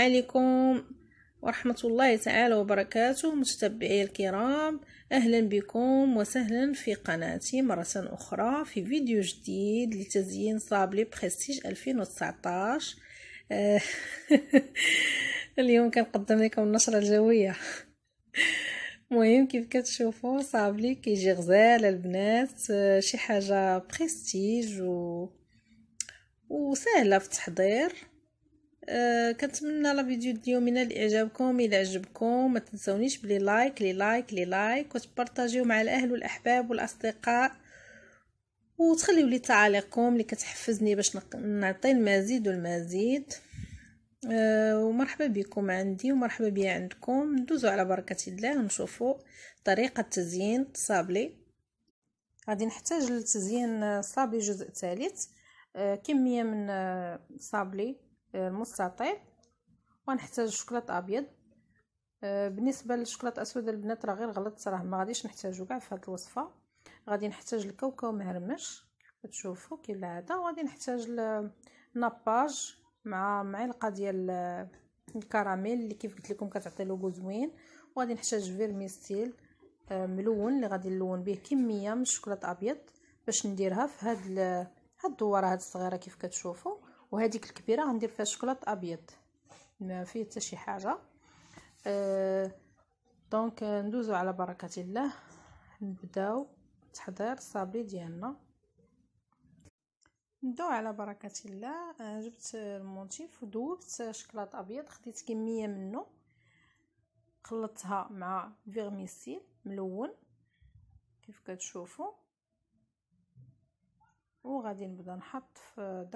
عليكم ورحمة الله تعالى وبركاته. متتبعي الكرام، أهلا بكم وسهلا في قناتي مرة أخرى في فيديو جديد لتزيين صابلي بريستيج 2019. اليوم كنقدم لكم النشرة الجوية. مهم كيف كتشوفوا صابلي كيجي غزال البنات، شي حاجة بريستيج وسهلة في التحضير. كنتمنى لا فيديو اليوم ينال اعجابكم. الى عجبكم ما تنسونيش بلي لايك وتبارطاجيو مع الاهل والاحباب والاصدقاء، وتخليو لي تعاليقكم اللي كتحفزني باش نعطي المزيد. ومرحبا بكم عندي ومرحبا بيا عندكم. ندوزو على بركه الله ونشوفوا طريقه تزيين صابلي. غادي نحتاج لتزيين صابلي جزء ثالث كميه من صابلي المستطيل، ونحتاج شوكولاط ابيض. بالنسبه للشوكولاط الاسود البنات راه غير غلط صراحه، ما غاديش نحتاجو كاع في هذه الوصفه. غادي نحتاج الكاوكاو مهرمش كتشوفوا كي العاده، وغادي نحتاج ناباج مع معلقه ديال الكراميل اللي كيف قلت لكم كتعطي لوغو زوين. وغادي نحتاج فيرميستيل ملون اللي غادي نلون به كميه من الشوكولاط الابيض باش نديرها في هاد الدواره هاد الصغيره كيف كتشوفوا، وهذيك الكبيره غندير فيها شوكولاط ابيض ما فيه حتى شي حاجه. دونك ندوزو على بركه الله نبداو تحضير الصابلي ديالنا. نبداو على بركه الله. جبت المونتيف وذوبت شوكولاط ابيض، خديت كميه منه خلطتها مع فيرميسيل ملون كيف كتشوفوا، وغادي نبدا نحط في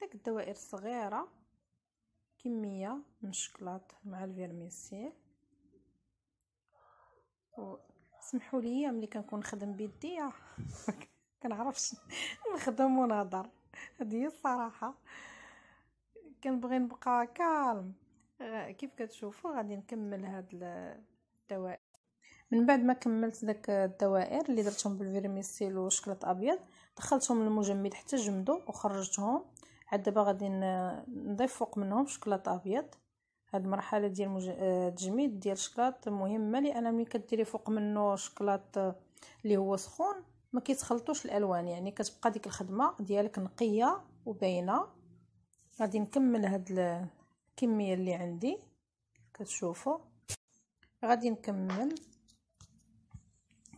داك الدوائر الصغيره كميه من الشوكولاط مع الفيرميسيل. سمحوا لي ملي كنكون نخدم بيدي كنعرفش نخدم ونهضر، هذه هي الصراحه. كنبغي نبقى كالم. كيف كتشوفوا غادي نكمل هاد الدوائر. من بعد ما كملت داك الدوائر اللي درتهم بالفيرميسيل والشوكولاط ابيض، دخلتهم للمجمد حتى جمدوا وخرجتهم. عاد دابا غادي نضيف فوق منهم شوكولاط ابيض. هاد المرحله ديال التجميد ديال الشوكولاط مهمه، لان ملي كديري فوق منه شوكولاط اللي هو سخون ما كيتخلطوش الالوان، يعني كتبقى ديك الخدمه ديالك نقيه وباينه. غادي نكمل هاد الكميه اللي عندي كتشوفوا، غادي نكمل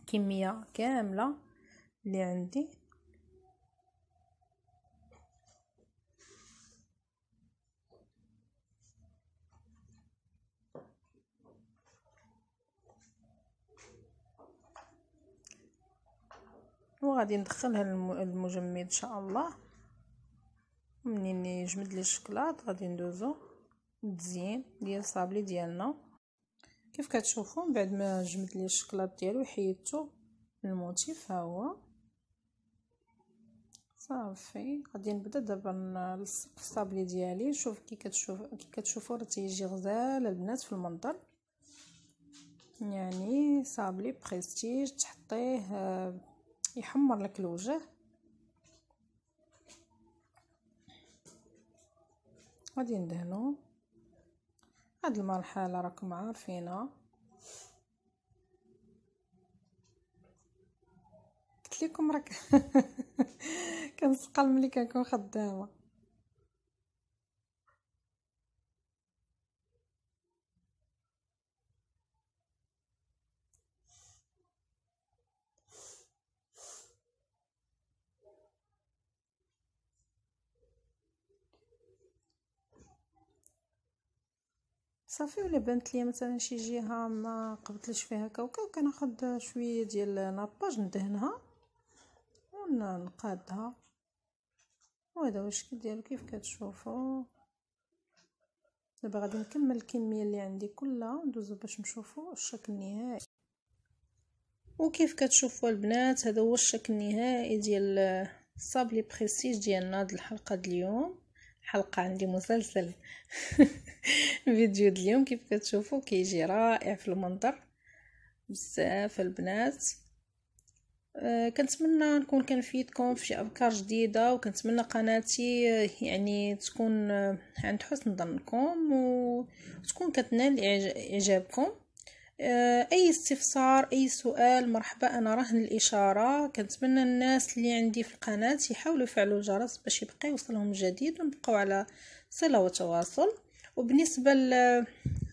كميه كامله اللي عندي. وغادي ندخلها المجمد ان شاء الله. منين يجمد لي الشوكولاط غادي ندوزو التزيين ديال الصابلي ديالنا. كيف كتشوفوا من بعد ما جمد لي الشوكولاط ديالو حيدته من الموتيف، ها هو صافي. غادي نبدا دابا نلصق الصابلي ديالي. شوف كي كتشوفوا راه تيجي غزال البنات في المنظر، يعني صابلي بريستيج تحطيه يحمر لك الوجه. غادي ندهنو. هاد المرحله راكم عارفينها، قلت لكم راك كنسقل ملي كنكون خدامه. صافي. ولا بانت لي مثلا شي جهه ما قبطلش فيها كاوكاو، كناخذ شويه ديال ناباج ندهنها ونقادها. وهذا هو الشكل ديالو كيف كتشوفوا. دابا غادي نكمل الكميه اللي عندي كلها وندوزو باش نشوفوا الشكل النهائي. وكيف كتشوفوا البنات هذا هو الشكل النهائي ديال الصابلي بريستيج ديالنا. هاد الحلقه ديال اليوم حلقه عندي مسلسل. فيديو ديال اليوم كيف كتشوفوا كيجي رائع في المنظر بزاف البنات. كنتمنى نكون كنفيدكم في شي افكار جديده، وكنتمنى قناتي يعني تكون عند حسن ظنكم وتكون كتنال اعجابكم. اي استفسار اي سؤال مرحبا، انا رهن الاشاره. كنتمنى الناس اللي عندي في القناه يحاولوا يفعلوا الجرس باش يبقى يوصلهم جديد ونبقاو على صله وتواصل. وبالنسبه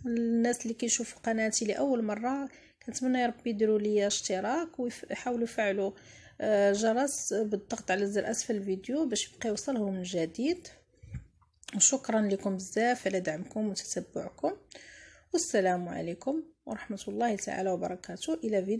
للناس اللي كيشوفوا قناتي لاول مره، كنتمنى يا ربي يديروا لي اشتراك ويحاولوا يفعلوا جرس بالضغط على زر اسفل الفيديو باش يبقى يوصلهم الجديد. وشكرا لكم بزاف على دعمكم وتتبعكم، والسلام عليكم ورحمة الله تعالى وبركاته. إلى فيديو